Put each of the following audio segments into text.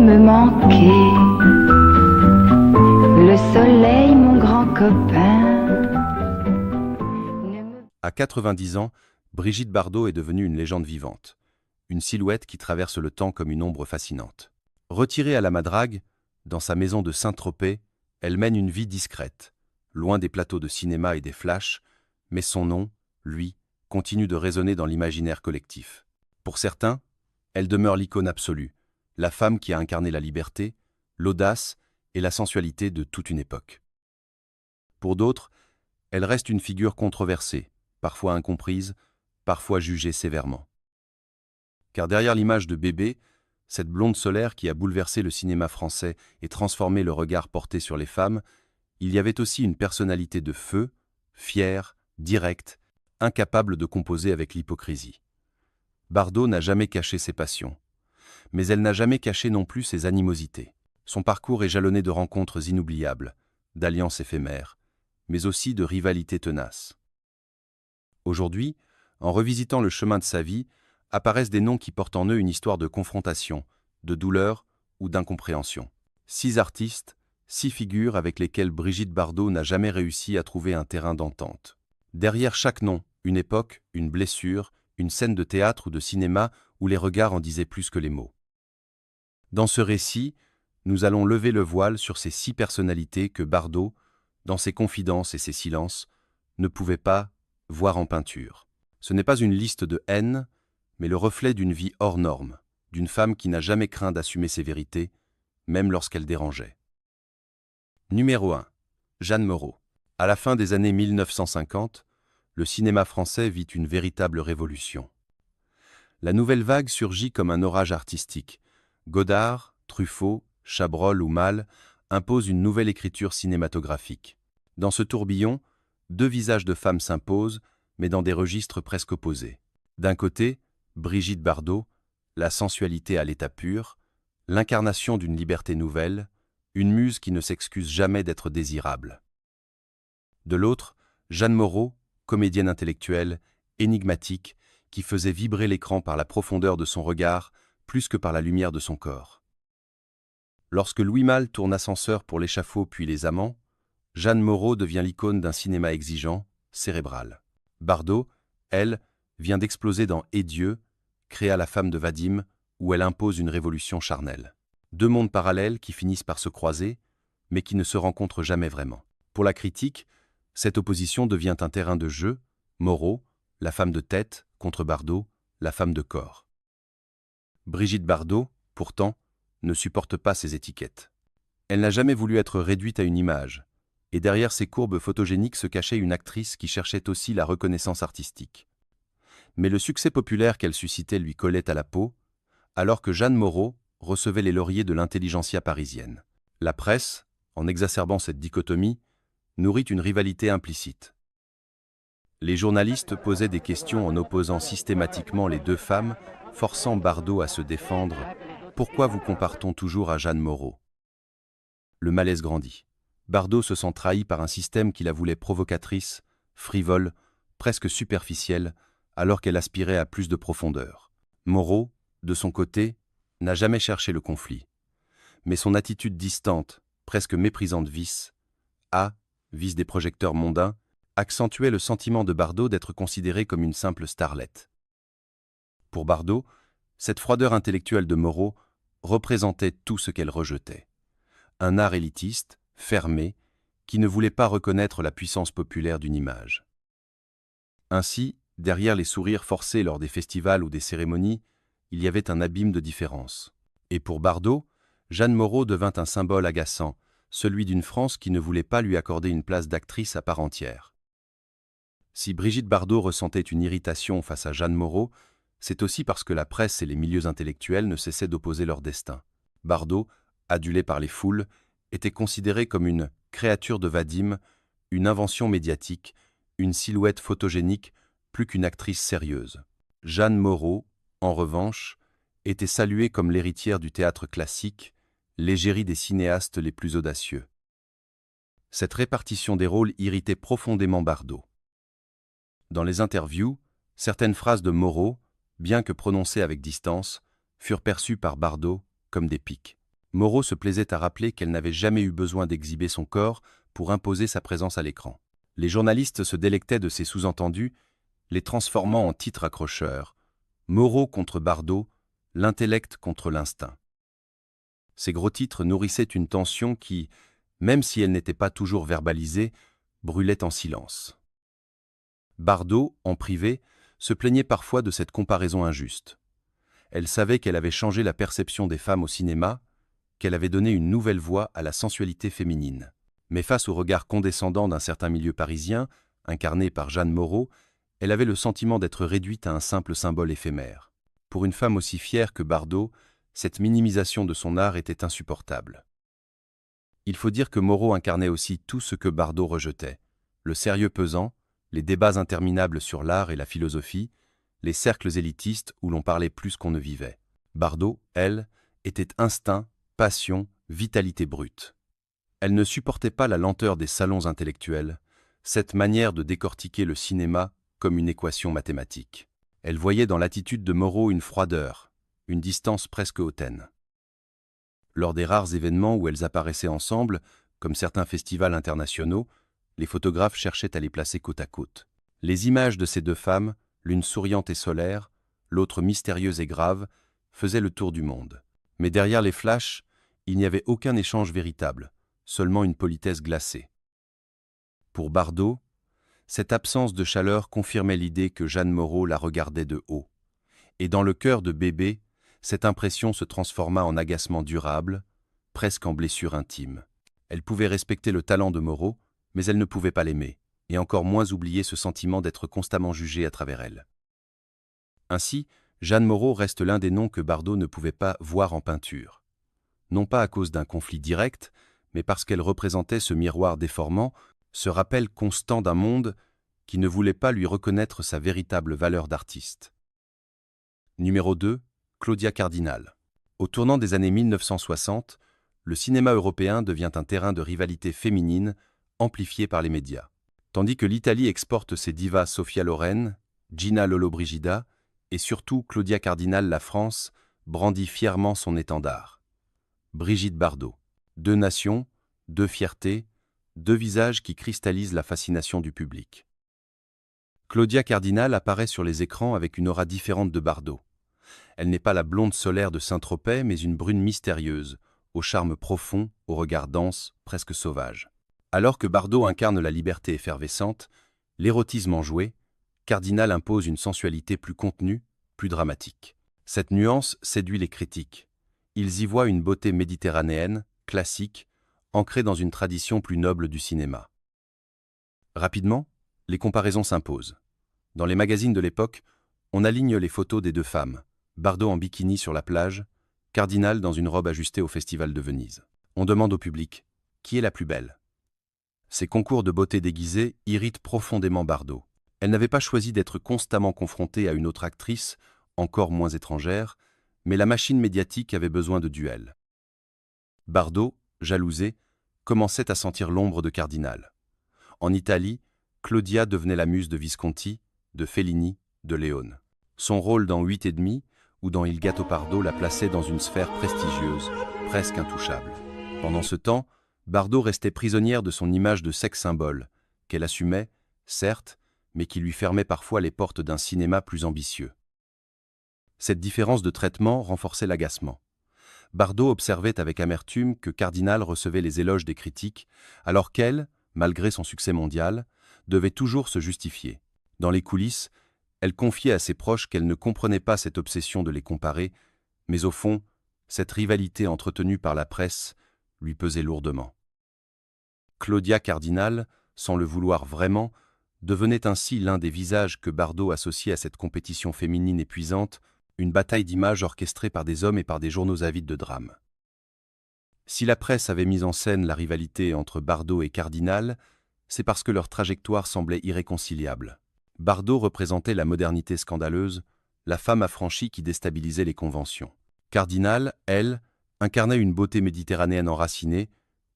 me manquer. Le soleil, mon grand copain. À 90 ans, Brigitte Bardot est devenue une légende vivante, une silhouette qui traverse le temps comme une ombre fascinante. Retirée à la Madrague, dans sa maison de Saint-Tropez, elle mène une vie discrète, loin des plateaux de cinéma et des flashs, mais son nom, lui, continue de résonner dans l'imaginaire collectif. Pour certains, elle demeure l'icône absolue, la femme qui a incarné la liberté, l'audace et la sensualité de toute une époque. Pour d'autres, elle reste une figure controversée, parfois incomprise, parfois jugée sévèrement. Car derrière l'image de bébé, cette blonde solaire qui a bouleversé le cinéma français et transformé le regard porté sur les femmes, il y avait aussi une personnalité de feu, fière, directe, incapable de composer avec l'hypocrisie. Bardot n'a jamais caché ses passions, mais elle n'a jamais caché non plus ses animosités. Son parcours est jalonné de rencontres inoubliables, d'alliances éphémères, mais aussi de rivalités tenaces. Aujourd'hui, en revisitant le chemin de sa vie, apparaissent des noms qui portent en eux une histoire de confrontation, de douleur ou d'incompréhension. 6 artistes, 6 figures avec lesquelles Brigitte Bardot n'a jamais réussi à trouver un terrain d'entente. Derrière chaque nom, une époque, une blessure, une scène de théâtre ou de cinéma où les regards en disaient plus que les mots. Dans ce récit, nous allons lever le voile sur ces 6 personnalités que Bardot, dans ses confidences et ses silences, ne pouvait pas voir en peinture. Ce n'est pas une liste de haine, mais le reflet d'une vie hors norme, d'une femme qui n'a jamais craint d'assumer ses vérités, même lorsqu'elles dérangeaient. Numéro 1. Jeanne Moreau. À la fin des années 1950, le cinéma français vit une véritable révolution. La nouvelle vague surgit comme un orage artistique. Godard, Truffaut, Chabrol ou Malle imposent une nouvelle écriture cinématographique. Dans ce tourbillon, 2 visages de femmes s'imposent, mais dans des registres presque opposés. D'un côté, Brigitte Bardot, la sensualité à l'état pur, l'incarnation d'une liberté nouvelle, une muse qui ne s'excuse jamais d'être désirable. De l'autre, Jeanne Moreau, comédienne intellectuelle, énigmatique, qui faisait vibrer l'écran par la profondeur de son regard plus que par la lumière de son corps. Lorsque Louis Malle tourne Ascenseur pour l'échafaud puis Les Amants, Jeanne Moreau devient l'icône d'un cinéma exigeant, cérébral. Bardot, elle, vient d'exploser dans Et Dieu, créa La femme de Vadim, où elle impose une révolution charnelle. 2 mondes parallèles qui finissent par se croiser, mais qui ne se rencontrent jamais vraiment. Pour la critique, cette opposition devient un terrain de jeu, Moreau, la femme de tête, contre Bardot, la femme de corps. Brigitte Bardot, pourtant, ne supporte pas ces étiquettes. Elle n'a jamais voulu être réduite à une image, et derrière ces courbes photogéniques se cachait une actrice qui cherchait aussi la reconnaissance artistique. Mais le succès populaire qu'elle suscitait lui collait à la peau, alors que Jeanne Moreau recevait les lauriers de l'intelligentsia parisienne. La presse, en exacerbant cette dichotomie, nourrit une rivalité implicite. Les journalistes posaient des questions en opposant systématiquement les 2 femmes, forçant Bardot à se défendre. Pourquoi vous compare-t-on toujours à Jeanne Moreau? Le malaise grandit. Bardot se sent trahi par un système qui la voulait provocatrice, frivole, presque superficielle, alors qu'elle aspirait à plus de profondeur. Moreau, de son côté, n'a jamais cherché le conflit. Mais son attitude distante, presque méprisante vice des projecteurs mondains, accentuait le sentiment de Bardot d'être considérée comme une simple starlette. Pour Bardot, cette froideur intellectuelle de Moreau représentait tout ce qu'elle rejetait. Un art élitiste, fermé, qui ne voulait pas reconnaître la puissance populaire d'une image. Ainsi, derrière les sourires forcés lors des festivals ou des cérémonies, il y avait un abîme de différence. Et pour Bardot, Jeanne Moreau devint un symbole agaçant, celui d'une France qui ne voulait pas lui accorder une place d'actrice à part entière. Si Brigitte Bardot ressentait une irritation face à Jeanne Moreau, c'est aussi parce que la presse et les milieux intellectuels ne cessaient d'opposer leur destin. Bardot, adulée par les foules, était considérée comme une créature de Vadim, une invention médiatique, une silhouette photogénique plus qu'une actrice sérieuse. Jeanne Moreau, en revanche, était saluée comme l'héritière du théâtre classique, l'égérie des cinéastes les plus audacieux. Cette répartition des rôles irritait profondément Bardot. Dans les interviews, certaines phrases de Moreau, bien que prononcées avec distance, furent perçues par Bardot comme des piques. Moreau se plaisait à rappeler qu'elle n'avait jamais eu besoin d'exhiber son corps pour imposer sa présence à l'écran. Les journalistes se délectaient de ces sous-entendus, les transformant en titres accrocheurs. Moreau contre Bardot, l'intellect contre l'instinct. Ces gros titres nourrissaient une tension qui, même si elle n'était pas toujours verbalisée, brûlait en silence. Bardot, en privé, se plaignait parfois de cette comparaison injuste. Elle savait qu'elle avait changé la perception des femmes au cinéma, qu'elle avait donné une nouvelle voix à la sensualité féminine. Mais face au regard condescendant d'un certain milieu parisien, incarné par Jeanne Moreau, elle avait le sentiment d'être réduite à un simple symbole éphémère. Pour une femme aussi fière que Bardot, cette minimisation de son art était insupportable. Il faut dire que Moreau incarnait aussi tout ce que Bardot rejetait. Le sérieux pesant, les débats interminables sur l'art et la philosophie, les cercles élitistes où l'on parlait plus qu'on ne vivait. Bardot, elle, était instinct, passion, vitalité brute. Elle ne supportait pas la lenteur des salons intellectuels, cette manière de décortiquer le cinéma comme une équation mathématique. Elle voyait dans l'attitude de Moreau une froideur, une distance presque hautaine. Lors des rares événements où elles apparaissaient ensemble, comme certains festivals internationaux, les photographes cherchaient à les placer côte à côte. Les images de ces deux femmes, l'une souriante et solaire, l'autre mystérieuse et grave, faisaient le tour du monde. Mais derrière les flashs, il n'y avait aucun échange véritable, seulement une politesse glacée. Pour Bardot, cette absence de chaleur confirmait l'idée que Jeanne Moreau la regardait de haut. Et dans le cœur de Bébé, cette impression se transforma en agacement durable, presque en blessure intime. Elle pouvait respecter le talent de Moreau, mais elle ne pouvait pas l'aimer, et encore moins oublier ce sentiment d'être constamment jugée à travers elle. Ainsi, Jeanne Moreau reste l'un des noms que Bardot ne pouvait pas voir en peinture. Non pas à cause d'un conflit direct, mais parce qu'elle représentait ce miroir déformant, ce rappel constant d'un monde qui ne voulait pas lui reconnaître sa véritable valeur d'artiste. Numéro 2, Claudia Cardinal. Au tournant des années 1960, le cinéma européen devient un terrain de rivalité féminine amplifié par les médias. Tandis que l'Italie exporte ses divas Sofia Loren, Gina Lollobrigida et surtout Claudia Cardinal, la France brandit fièrement son étendard. Brigitte Bardot. Deux nations, deux fiertés, deux visages qui cristallisent la fascination du public. Claudia Cardinal apparaît sur les écrans avec une aura différente de Bardot. Elle n'est pas la blonde solaire de Saint-Tropez, mais une brune mystérieuse, au charme profond, au regard dense, presque sauvage. Alors que Bardot incarne la liberté effervescente, l'érotisme enjoué, Cardinal impose une sensualité plus contenue, plus dramatique. Cette nuance séduit les critiques. Ils y voient une beauté méditerranéenne, classique, ancrée dans une tradition plus noble du cinéma. Rapidement, les comparaisons s'imposent. Dans les magazines de l'époque, on aligne les photos des deux femmes, Bardot en bikini sur la plage, Cardinal dans une robe ajustée au Festival de Venise. On demande au public « Qui est la plus belle ?» Ces concours de beauté déguisée irritent profondément Bardot. Elle n'avait pas choisi d'être constamment confrontée à une autre actrice, encore moins étrangère, mais la machine médiatique avait besoin de duels. Bardot, jalousée, commençait à sentir l'ombre de Cardinal. En Italie, Claudia devenait la muse de Visconti, de Fellini, de Léone. Son rôle dans 8 et demi ou dans Il Gattopardo la plaçait dans une sphère prestigieuse, presque intouchable. Pendant ce temps, Bardot restait prisonnière de son image de sex symbole, qu'elle assumait, certes, mais qui lui fermait parfois les portes d'un cinéma plus ambitieux. Cette différence de traitement renforçait l'agacement. Bardot observait avec amertume que Cardinal recevait les éloges des critiques, alors qu'elle, malgré son succès mondial, devait toujours se justifier. Dans les coulisses, elle confiait à ses proches qu'elle ne comprenait pas cette obsession de les comparer, mais au fond, cette rivalité entretenue par la presse lui pesait lourdement. Claudia Cardinal, sans le vouloir vraiment, devenait ainsi l'un des visages que Bardot associait à cette compétition féminine épuisante, une bataille d'images orchestrée par des hommes et par des journaux avides de drame. Si la presse avait mis en scène la rivalité entre Bardot et Cardinal, c'est parce que leur trajectoire semblait irréconciliable. Bardot représentait la modernité scandaleuse, la femme affranchie qui déstabilisait les conventions. Cardinal, elle, incarnait une beauté méditerranéenne enracinée,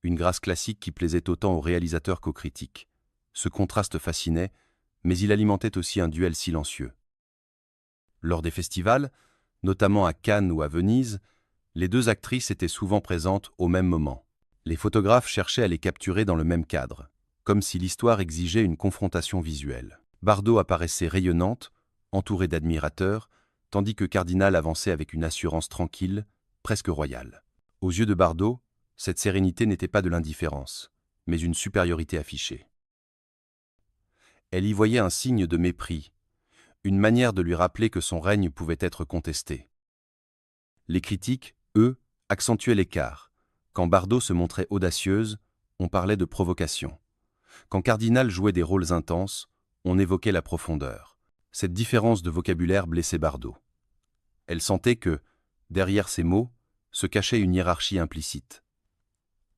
une grâce classique qui plaisait autant aux réalisateurs qu'aux critiques. Ce contraste fascinait, mais il alimentait aussi un duel silencieux. Lors des festivals, notamment à Cannes ou à Venise, Les deux actrices étaient souvent présentes au même moment. Les photographes cherchaient à les capturer dans le même cadre, comme si l'histoire exigeait une confrontation visuelle. Bardot apparaissait rayonnante, entourée d'admirateurs, tandis que Cardinal avançait avec une assurance tranquille, presque royale. Aux yeux de Bardot, cette sérénité n'était pas de l'indifférence, mais une supériorité affichée. Elle y voyait un signe de mépris, une manière de lui rappeler que son règne pouvait être contesté. Les critiques, eux, accentuaient l'écart. Quand Bardot se montrait audacieuse, on parlait de provocation. Quand Cardinal jouait des rôles intenses, on évoquait la profondeur. Cette différence de vocabulaire blessait Bardot. Elle sentait que, derrière ces mots, se cachait une hiérarchie implicite.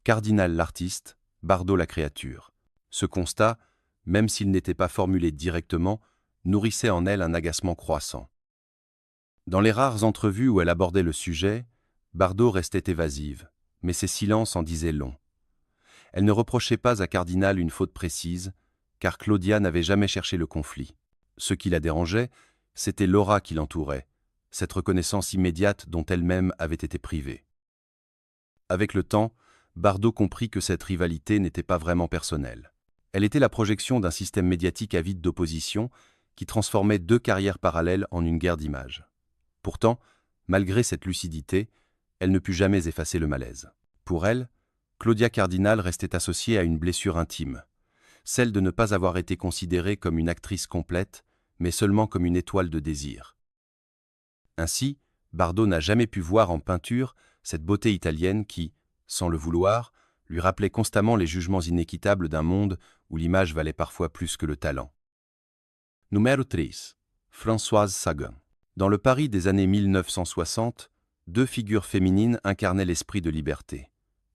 Cardinal l'artiste, Bardot la créature. Ce constat, même s'il n'était pas formulé directement, nourrissait en elle un agacement croissant. Dans les rares entrevues où elle abordait le sujet, Bardot restait évasive, mais ses silences en disaient long. Elle ne reprochait pas à Cardinal une faute précise, car Claudia n'avait jamais cherché le conflit. Ce qui la dérangeait, c'était l'aura qui l'entourait, cette reconnaissance immédiate dont elle-même avait été privée. Avec le temps, Bardot comprit que cette rivalité n'était pas vraiment personnelle. Elle était la projection d'un système médiatique avide d'opposition qui transformait deux carrières parallèles en une guerre d'images. Pourtant, malgré cette lucidité, elle ne put jamais effacer le malaise. Pour elle, Claudia Cardinal restait associée à une blessure intime, celle de ne pas avoir été considérée comme une actrice complète, mais seulement comme une étoile de désir. Ainsi, Bardot n'a jamais pu voir en peinture cette beauté italienne qui, sans le vouloir, lui rappelait constamment les jugements inéquitables d'un monde où l'image valait parfois plus que le talent. Numéro 3. Françoise Sagan. Dans le Paris des années 1960, deux figures féminines incarnaient l'esprit de liberté,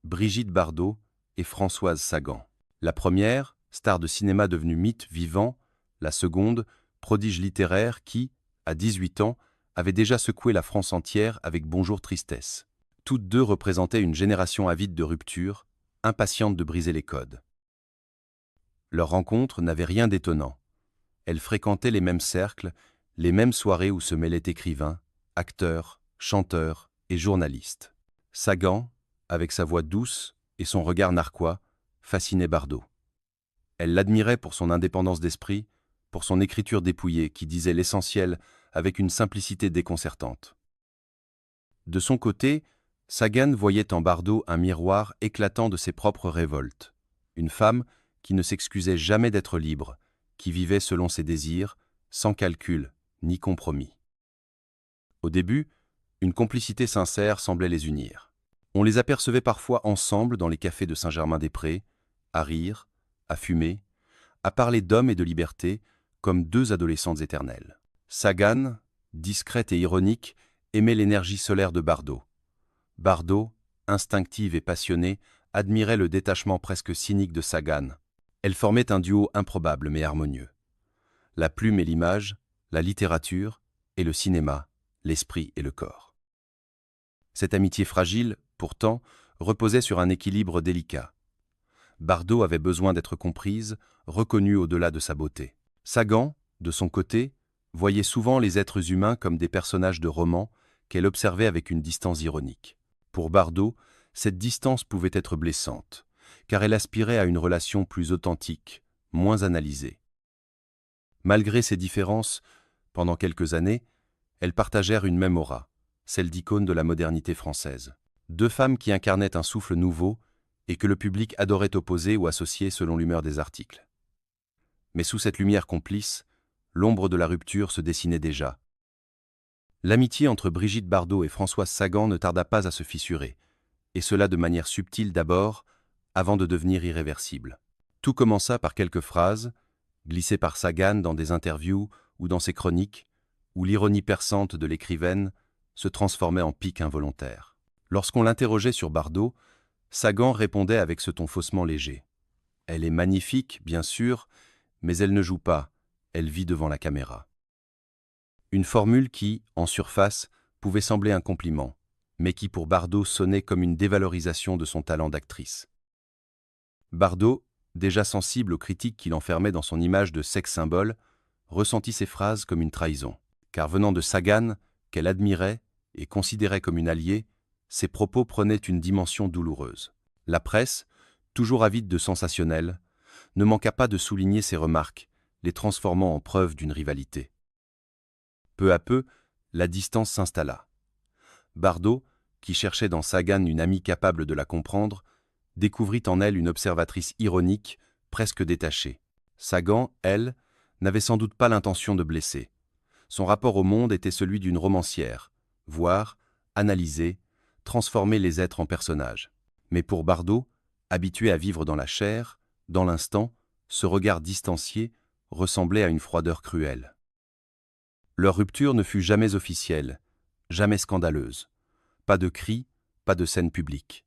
Brigitte Bardot et Françoise Sagan. La première, star de cinéma devenue mythe vivant, la seconde, prodige littéraire qui, à 18 ans, avait déjà secoué la France entière avec Bonjour Tristesse. Toutes deux représentaient une génération avide de rupture, impatiente de briser les codes. Leur rencontre n'avait rien d'étonnant. Elles fréquentaient les mêmes cercles, les mêmes soirées où se mêlaient écrivains, acteurs, chanteurs et journalistes. Sagan, avec sa voix douce et son regard narquois, fascinait Bardot. Elle l'admirait pour son indépendance d'esprit, pour son écriture dépouillée qui disait l'essentiel avec une simplicité déconcertante. De son côté, Sagan voyait en Bardot un miroir éclatant de ses propres révoltes, une femme qui ne s'excusait jamais d'être libre, qui vivait selon ses désirs, sans calcul ni compromis. Au début, une complicité sincère semblait les unir. On les apercevait parfois ensemble dans les cafés de Saint-Germain-des-Prés, à rire, à fumer, à parler d'hommes et de liberté, comme deux adolescentes éternelles. Sagan, discrète et ironique, aimait l'énergie solaire de Bardot. Bardot, instinctive et passionnée, admirait le détachement presque cynique de Sagan. Elles formaient un duo improbable mais harmonieux. La plume et l'image, la littérature et le cinéma, l'esprit et le corps. Cette amitié fragile, pourtant, reposait sur un équilibre délicat. Bardot avait besoin d'être comprise, reconnue au-delà de sa beauté. Sagan, de son côté, voyait souvent les êtres humains comme des personnages de romans qu'elle observait avec une distance ironique. Pour Bardot, cette distance pouvait être blessante, car elle aspirait à une relation plus authentique, moins analysée. Malgré ces différences, pendant quelques années, elles partagèrent une même aura, celle d'icônes de la modernité française. Deux femmes qui incarnaient un souffle nouveau et que le public adorait opposer ou associer selon l'humeur des articles. Mais sous cette lumière complice, l'ombre de la rupture se dessinait déjà. L'amitié entre Brigitte Bardot et Françoise Sagan ne tarda pas à se fissurer, et cela de manière subtile d'abord, avant de devenir irréversible. Tout commença par quelques phrases, glissées par Sagan dans des interviews ou dans ses chroniques, où l'ironie perçante de l'écrivaine se transformait en pique involontaire. Lorsqu'on l'interrogeait sur Bardot, Sagan répondait avec ce ton faussement léger. « Elle est magnifique, bien sûr, mais elle ne joue pas, elle vit devant la caméra. » Une formule qui, en surface, pouvait sembler un compliment, mais qui pour Bardot sonnait comme une dévalorisation de son talent d'actrice. Bardot, déjà sensible aux critiques qu'il enfermait dans son image de sex-symbole, ressentit ces phrases comme une trahison, car venant de Sagan, qu'elle admirait et considérait comme une alliée, ses propos prenaient une dimension douloureuse. La presse, toujours avide de sensationnel, ne manqua pas de souligner ces remarques, les transformant en preuve d'une rivalité. Peu à peu, la distance s'installa. Bardot, qui cherchait dans Sagan une amie capable de la comprendre, découvrit en elle une observatrice ironique, presque détachée. Sagan, elle, n'avait sans doute pas l'intention de blesser. Son rapport au monde était celui d'une romancière, voir, analyser, transformer les êtres en personnages. Mais pour Bardot, habitué à vivre dans la chair, dans l'instant, ce regard distancié ressemblait à une froideur cruelle. Leur rupture ne fut jamais officielle, jamais scandaleuse. Pas de cris, pas de scène publique.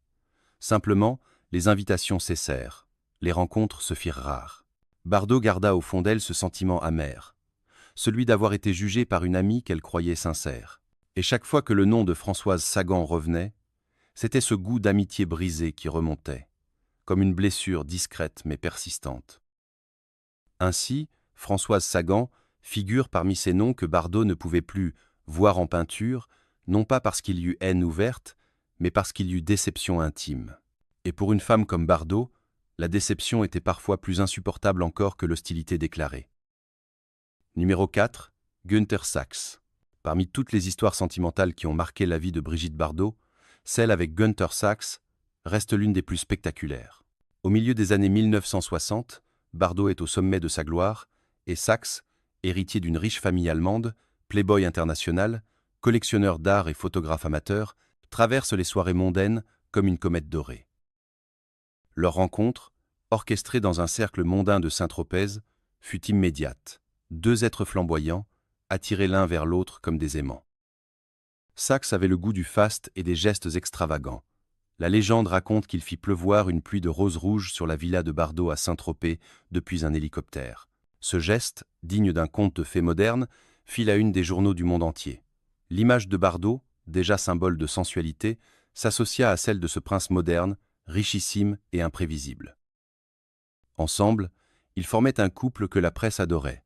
Simplement, les invitations cessèrent, les rencontres se firent rares. Bardot garda au fond d'elle ce sentiment amer, celui d'avoir été jugée par une amie qu'elle croyait sincère. Et chaque fois que le nom de Françoise Sagan revenait, c'était ce goût d'amitié brisée qui remontait, comme une blessure discrète mais persistante. Ainsi, Françoise Sagan figure parmi ces noms que Bardot ne pouvait plus voir en peinture, non pas parce qu'il y eut haine ouverte, mais parce qu'il y eut déception intime. Et pour une femme comme Bardot, la déception était parfois plus insupportable encore que l'hostilité déclarée. Numéro 4, Günther Sachs. Parmi toutes les histoires sentimentales qui ont marqué la vie de Brigitte Bardot, celle avec Günther Sachs reste l'une des plus spectaculaires. Au milieu des années 1960, Bardot est au sommet de sa gloire, et Sachs, héritier d'une riche famille allemande, playboy international, collectionneur d'art et photographe amateur, traverse les soirées mondaines comme une comète dorée. Leur rencontre, orchestrée dans un cercle mondain de Saint-Tropez, fut immédiate. Deux êtres flamboyants, attirés l'un vers l'autre comme des aimants. Sachs avait le goût du faste et des gestes extravagants. La légende raconte qu'il fit pleuvoir une pluie de roses rouges sur la villa de Bardot à Saint-Tropez depuis un hélicoptère. Ce geste, digne d'un conte de fées moderne, fit la une des journaux du monde entier. L'image de Bardot, déjà symbole de sensualité, s'associa à celle de ce prince moderne, richissime et imprévisible. Ensemble, ils formaient un couple que la presse adorait,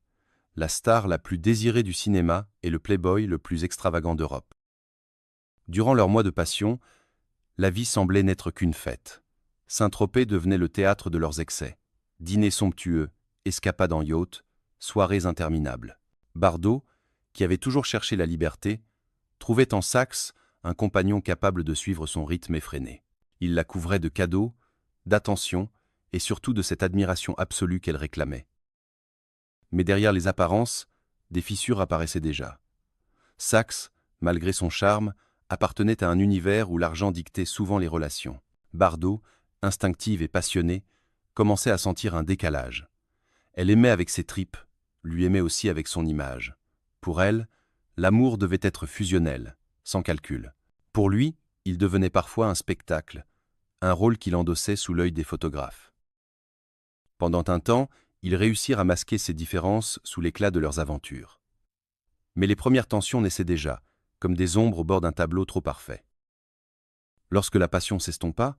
la star la plus désirée du cinéma et le playboy le plus extravagant d'Europe. Durant leurs mois de passion, la vie semblait n'être qu'une fête. Saint-Tropez devenait le théâtre de leurs excès. Dîners somptueux, escapades en yacht, soirées interminables. Bardot, qui avait toujours cherché la liberté, trouvait en Sachs un compagnon capable de suivre son rythme effréné. Il la couvrait de cadeaux, d'attentions et surtout de cette admiration absolue qu'elle réclamait. Mais derrière les apparences, des fissures apparaissaient déjà. Sachs, malgré son charme, appartenait à un univers où l'argent dictait souvent les relations. Bardot, instinctive et passionnée, commençait à sentir un décalage. Elle aimait avec ses tripes, lui aimait aussi avec son image. Pour elle, l'amour devait être fusionnel, sans calcul. Pour lui, il devenait parfois un spectacle, un rôle qu'il endossait sous l'œil des photographes. Pendant un temps, ils réussirent à masquer ces différences sous l'éclat de leurs aventures. Mais les premières tensions naissaient déjà, comme des ombres au bord d'un tableau trop parfait. Lorsque la passion s'estompa,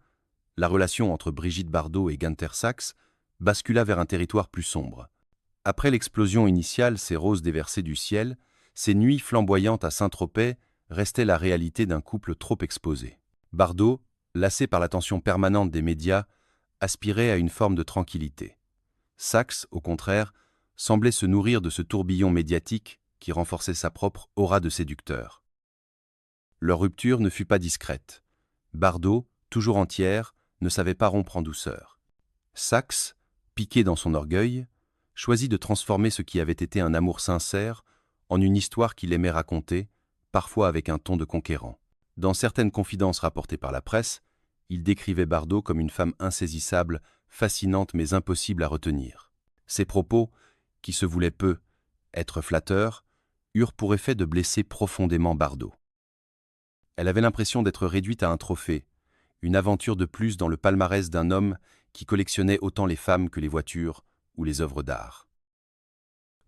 la relation entre Brigitte Bardot et Günther Sachs bascula vers un territoire plus sombre. Après l'explosion initiale, ces roses déversées du ciel, ces nuits flamboyantes à Saint-Tropez restaient la réalité d'un couple trop exposé. Bardot, lassé par l'attention permanente des médias, aspirait à une forme de tranquillité. Sachs, au contraire, semblait se nourrir de ce tourbillon médiatique qui renforçait sa propre aura de séducteur. Leur rupture ne fut pas discrète. Bardot, toujours entière, ne savait pas rompre en douceur. Sachs, piqué dans son orgueil, choisit de transformer ce qui avait été un amour sincère en une histoire qu'il aimait raconter, parfois avec un ton de conquérant. Dans certaines confidences rapportées par la presse, il décrivait Bardot comme une femme insaisissable, fascinante mais impossible à retenir. Ses propos, qui se voulaient peu être flatteurs, eurent pour effet de blesser profondément Bardot. Elle avait l'impression d'être réduite à un trophée, une aventure de plus dans le palmarès d'un homme qui collectionnait autant les femmes que les voitures ou les œuvres d'art.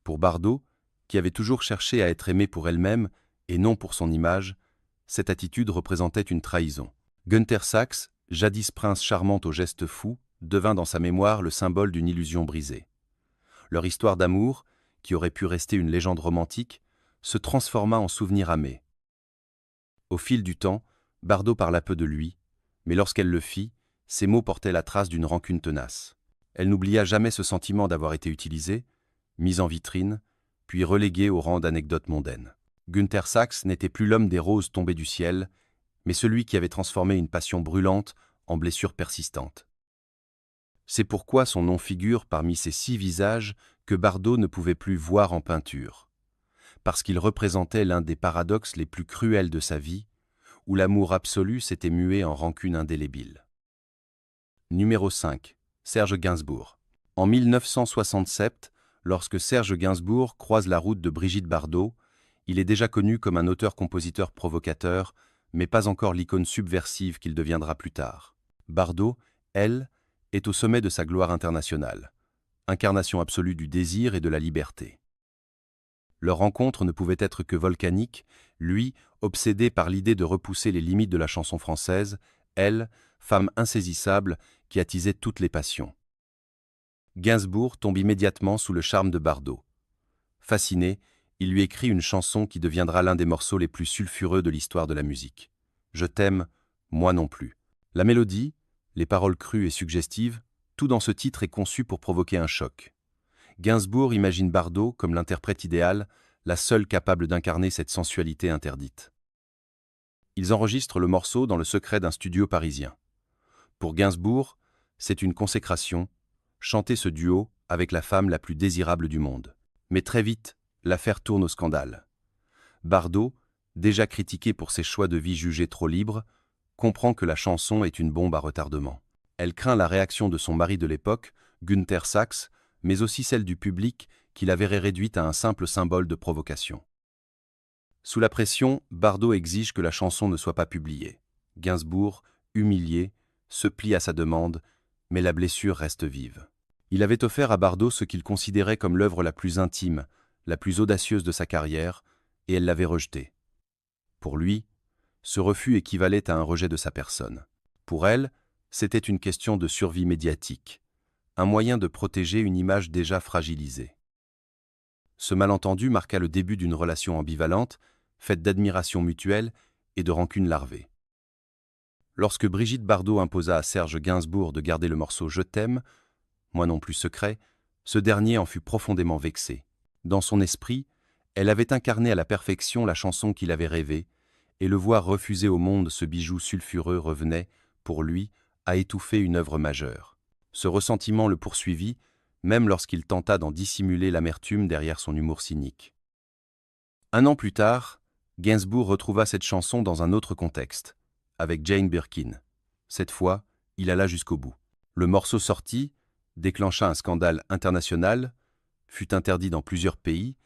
Pour Bardot, qui avait toujours cherché à être aimée pour elle-même et non pour son image, cette attitude représentait une trahison. Günther Sachs, jadis prince charmant aux gestes fous, devint dans sa mémoire le symbole d'une illusion brisée. Leur histoire d'amour, qui aurait pu rester une légende romantique, se transforma en souvenir amer. Au fil du temps, Bardot parla peu de lui, mais lorsqu'elle le fit, ses mots portaient la trace d'une rancune tenace. Elle n'oublia jamais ce sentiment d'avoir été utilisée, mise en vitrine, puis reléguée au rang d'anecdote mondaine. Günther Sachs n'était plus l'homme des roses tombées du ciel, mais celui qui avait transformé une passion brûlante en blessure persistante. C'est pourquoi son nom figure parmi ces 6 visages que Bardot ne pouvait plus voir en peinture, parce qu'il représentait l'un des paradoxes les plus cruels de sa vie, où l'amour absolu s'était mué en rancune indélébile. Numéro 5. Serge Gainsbourg. En 1967, lorsque Serge Gainsbourg croise la route de Brigitte Bardot, il est déjà connu comme un auteur-compositeur provocateur, mais pas encore l'icône subversive qu'il deviendra plus tard. Bardot, elle, est au sommet de sa gloire internationale, incarnation absolue du désir et de la liberté. Leur rencontre ne pouvait être que volcanique, lui, obsédé par l'idée de repousser les limites de la chanson française, elle, femme insaisissable qui attisait toutes les passions. Gainsbourg tombe immédiatement sous le charme de Bardot. Fasciné, il lui écrit une chanson qui deviendra l'un des morceaux les plus sulfureux de l'histoire de la musique. Je t'aime, moi non plus. La mélodie, les paroles crues et suggestives, tout dans ce titre est conçu pour provoquer un choc. Gainsbourg imagine Bardot comme l'interprète idéal, la seule capable d'incarner cette sensualité interdite. Ils enregistrent le morceau dans le secret d'un studio parisien. Pour Gainsbourg, c'est une consécration, chanter ce duo avec la femme la plus désirable du monde. Mais très vite, l'affaire tourne au scandale. Bardot, déjà critiqué pour ses choix de vie jugés trop libres, comprend que la chanson est une bombe à retardement. Elle craint la réaction de son mari de l'époque, Günther Sachs, mais aussi celle du public qui la verrait réduite à un simple symbole de provocation. Sous la pression, Bardot exige que la chanson ne soit pas publiée. Gainsbourg, humilié, se plie à sa demande, mais la blessure reste vive. Il avait offert à Bardot ce qu'il considérait comme l'œuvre la plus intime, la plus audacieuse de sa carrière, et elle l'avait rejetée. Pour lui, ce refus équivalait à un rejet de sa personne. Pour elle, c'était une question de survie médiatique, un moyen de protéger une image déjà fragilisée. Ce malentendu marqua le début d'une relation ambivalente, faite d'admiration mutuelle et de rancune larvée. Lorsque Brigitte Bardot imposa à Serge Gainsbourg de garder le morceau « Je t'aime », moi non plus secret, ce dernier en fut profondément vexé. Dans son esprit, elle avait incarné à la perfection la chanson qu'il avait rêvée, et le voir refuser au monde ce bijou sulfureux revenait, pour lui, à étouffer une œuvre majeure. Ce ressentiment le poursuivit, même lorsqu'il tenta d'en dissimuler l'amertume derrière son humour cynique. Un an plus tard, Gainsbourg retrouva cette chanson dans un autre contexte, avec Jane Birkin. Cette fois, il alla jusqu'au bout. Le morceau sorti déclencha un scandale international, fut interdit dans plusieurs pays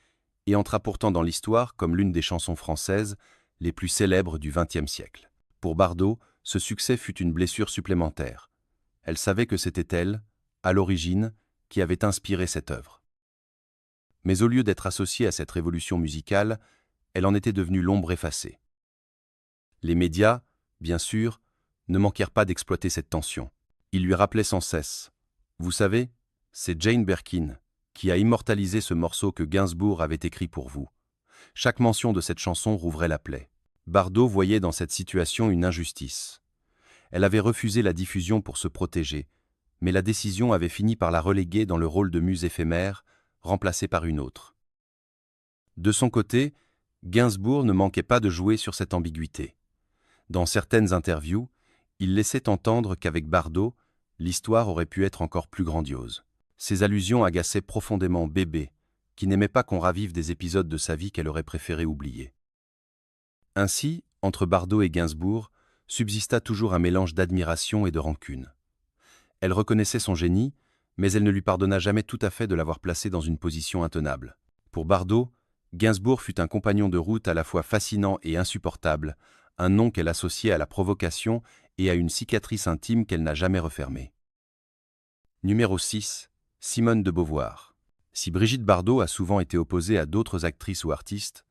et entra pourtant dans l'histoire comme l'une des chansons françaises les plus célèbres du XXe siècle. Pour Bardot, ce succès fut une blessure supplémentaire. Elle savait que c'était elle, à l'origine, qui avait inspiré cette œuvre. Mais au lieu d'être associée à cette révolution musicale, elle en était devenue l'ombre effacée. Les médias, bien sûr, ne manquèrent pas d'exploiter cette tension. Ils lui rappelaient sans cesse « Vous savez, c'est Jane Birkin qui a immortalisé ce morceau que Gainsbourg avait écrit pour vous. » Chaque mention de cette chanson rouvrait la plaie. Bardot voyait dans cette situation une injustice. Elle avait refusé la diffusion pour se protéger, mais la décision avait fini par la reléguer dans le rôle de muse éphémère, remplacée par une autre. De son côté, Gainsbourg ne manquait pas de jouer sur cette ambiguïté. Dans certaines interviews, il laissait entendre qu'avec Bardot, l'histoire aurait pu être encore plus grandiose. Ces allusions agaçaient profondément Bébé, qui n'aimait pas qu'on ravive des épisodes de sa vie qu'elle aurait préféré oublier. Ainsi, entre Bardot et Gainsbourg, subsista toujours un mélange d'admiration et de rancune. Elle reconnaissait son génie, mais elle ne lui pardonna jamais tout à fait de l'avoir placé dans une position intenable. Pour Bardot, Gainsbourg fut un compagnon de route à la fois fascinant et insupportable, un nom qu'elle associait à la provocation et à une cicatrice intime qu'elle n'a jamais refermée. Numéro 6. Simone de Beauvoir. Si Brigitte Bardot a souvent été opposée à d'autres actrices ou artistes,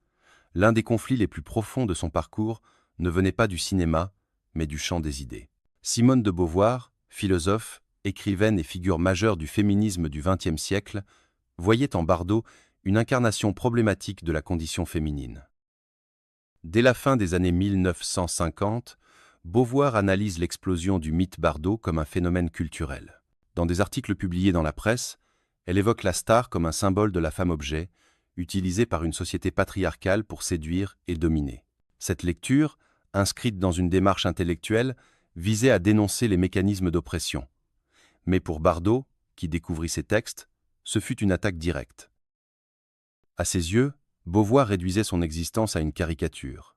l'un des conflits les plus profonds de son parcours ne venait pas du cinéma, mais du champ des idées. Simone de Beauvoir, philosophe, écrivaine et figure majeure du féminisme du XXe siècle, voyait en Bardot une incarnation problématique de la condition féminine. Dès la fin des années 1950, Beauvoir analyse l'explosion du mythe Bardot comme un phénomène culturel. Dans des articles publiés dans la presse, elle évoque la star comme un symbole de la femme-objet, utilisée par une société patriarcale pour séduire et dominer. Cette lecture, inscrite dans une démarche intellectuelle, visait à dénoncer les mécanismes d'oppression. Mais pour Bardot, qui découvrit ces textes, ce fut une attaque directe. À ses yeux, Beauvoir réduisait son existence à une caricature.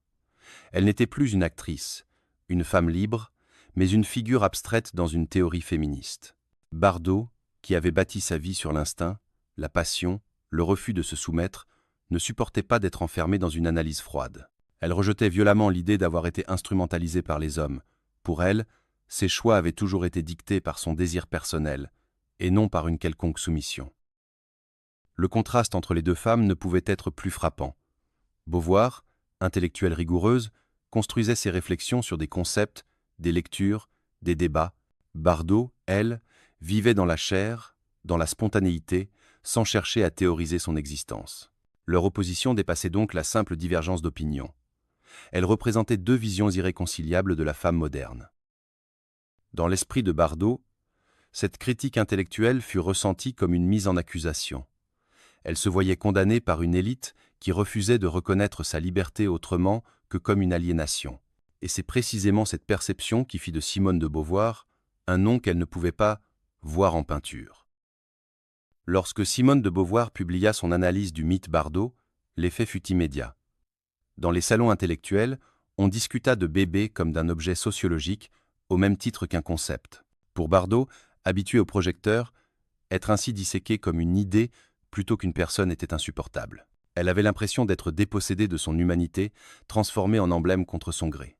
Elle n'était plus une actrice, une femme libre, mais une figure abstraite dans une théorie féministe. Bardot, qui avait bâti sa vie sur l'instinct, la passion, le refus de se soumettre, ne supportait pas d'être enfermée dans une analyse froide. Elle rejetait violemment l'idée d'avoir été instrumentalisée par les hommes. Pour elle, ses choix avaient toujours été dictés par son désir personnel, et non par une quelconque soumission. Le contraste entre les deux femmes ne pouvait être plus frappant. Beauvoir, intellectuelle rigoureuse, construisait ses réflexions sur des concepts, des lectures, des débats. Bardot, elle, vivait dans la chair, dans la spontanéité, sans chercher à théoriser son existence. Leur opposition dépassait donc la simple divergence d'opinion. Elle représentait deux visions irréconciliables de la femme moderne. Dans l'esprit de Bardot, cette critique intellectuelle fut ressentie comme une mise en accusation. Elle se voyait condamnée par une élite qui refusait de reconnaître sa liberté autrement que comme une aliénation. Et c'est précisément cette perception qui fit de Simone de Beauvoir un nom qu'elle ne pouvait pas voir en peinture. Lorsque Simone de Beauvoir publia son analyse du mythe Bardot, l'effet fut immédiat. Dans les salons intellectuels, on discuta de bébé comme d'un objet sociologique, au même titre qu'un concept. Pour Bardot, habitué au projecteur, être ainsi disséqué comme une idée plutôt qu'une personne était insupportable. Elle avait l'impression d'être dépossédée de son humanité, transformée en emblème contre son gré.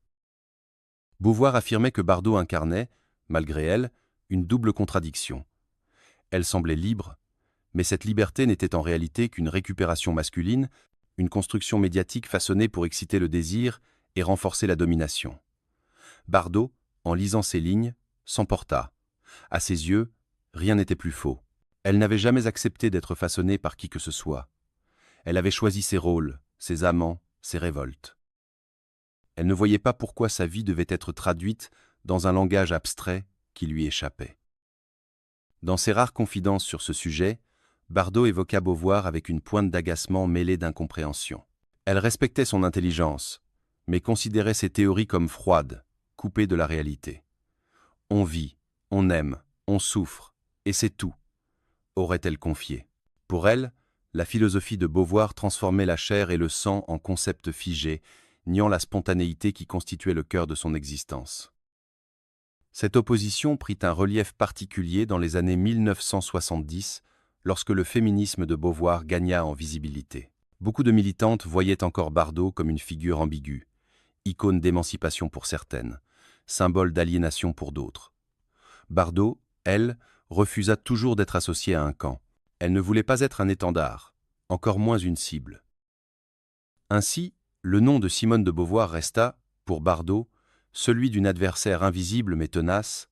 Beauvoir affirmait que Bardot incarnait, malgré elle, une double contradiction. Elle semblait libre, mais cette liberté n'était en réalité qu'une récupération masculine, une construction médiatique façonnée pour exciter le désir et renforcer la domination. Bardot, en lisant ces lignes, s'emporta. À ses yeux, rien n'était plus faux. Elle n'avait jamais accepté d'être façonnée par qui que ce soit. Elle avait choisi ses rôles, ses amants, ses révoltes. Elle ne voyait pas pourquoi sa vie devait être traduite dans un langage abstrait qui lui échappait. Dans ses rares confidences sur ce sujet, Bardot évoqua Beauvoir avec une pointe d'agacement mêlée d'incompréhension. Elle respectait son intelligence, mais considérait ses théories comme froides, coupées de la réalité. On vit, on aime, on souffre, et c'est tout, aurait-elle confié. Pour elle, la philosophie de Beauvoir transformait la chair et le sang en concepts figés, niant la spontanéité qui constituait le cœur de son existence. Cette opposition prit un relief particulier dans les années 1970, lorsque le féminisme de Beauvoir gagna en visibilité. Beaucoup de militantes voyaient encore Bardot comme une figure ambiguë, icône d'émancipation pour certaines, symbole d'aliénation pour d'autres. Bardot, elle, refusa toujours d'être associée à un camp. Elle ne voulait pas être un étendard, encore moins une cible. Ainsi, le nom de Simone de Beauvoir resta, pour Bardot, celui d'une adversaire invisible mais tenace,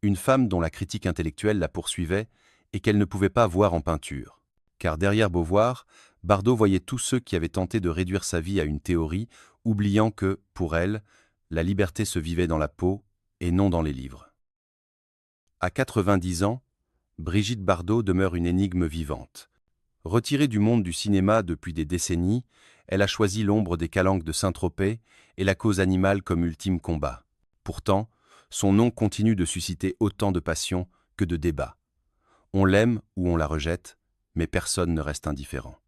une femme dont la critique intellectuelle la poursuivait et qu'elle ne pouvait pas voir en peinture. Car derrière Beauvoir, Bardot voyait tous ceux qui avaient tenté de réduire sa vie à une théorie, oubliant que, pour elle, la liberté se vivait dans la peau et non dans les livres. À 90 ans, Brigitte Bardot demeure une énigme vivante. Retirée du monde du cinéma depuis des décennies, elle a choisi l'ombre des calanques de Saint-Tropez et la cause animale comme ultime combat. Pourtant, son nom continue de susciter autant de passion que de débats. On l'aime ou on la rejette, mais personne ne reste indifférent.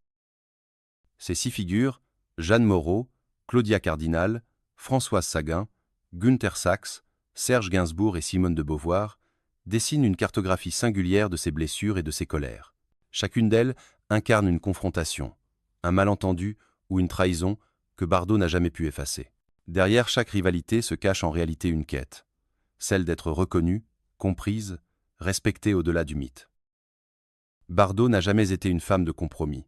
Ces 6 figures, Jeanne Moreau, Claudia Cardinal, Françoise Saguin, Günther Sachs, Serge Gainsbourg et Simone de Beauvoir, dessinent une cartographie singulière de ses blessures et de ses colères. Chacune d'elles incarne une confrontation, un malentendu ou une trahison que Bardot n'a jamais pu effacer. Derrière chaque rivalité se cache en réalité une quête, celle d'être reconnue, comprise, respectée au-delà du mythe. Bardot n'a jamais été une femme de compromis.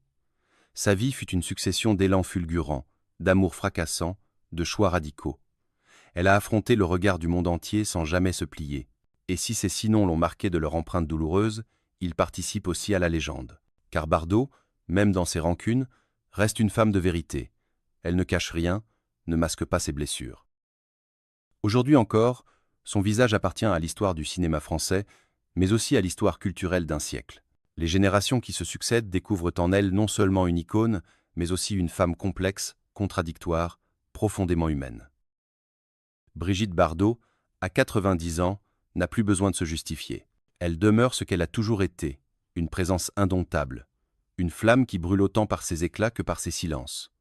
Sa vie fut une succession d'élans fulgurants, d'amours fracassants, de choix radicaux. Elle a affronté le regard du monde entier sans jamais se plier. Et si ces 6 noms l'ont marqué de leur empreinte douloureuse, ils participent aussi à la légende. Car Bardot, même dans ses rancunes, reste une femme de vérité. Elle ne cache rien, ne masque pas ses blessures. Aujourd'hui encore, son visage appartient à l'histoire du cinéma français, mais aussi à l'histoire culturelle d'un siècle. Les générations qui se succèdent découvrent en elle non seulement une icône, mais aussi une femme complexe, contradictoire, profondément humaine. Brigitte Bardot, à 90 ans, n'a plus besoin de se justifier. Elle demeure ce qu'elle a toujours été, une présence indomptable, une flamme qui brûle autant par ses éclats que par ses silences.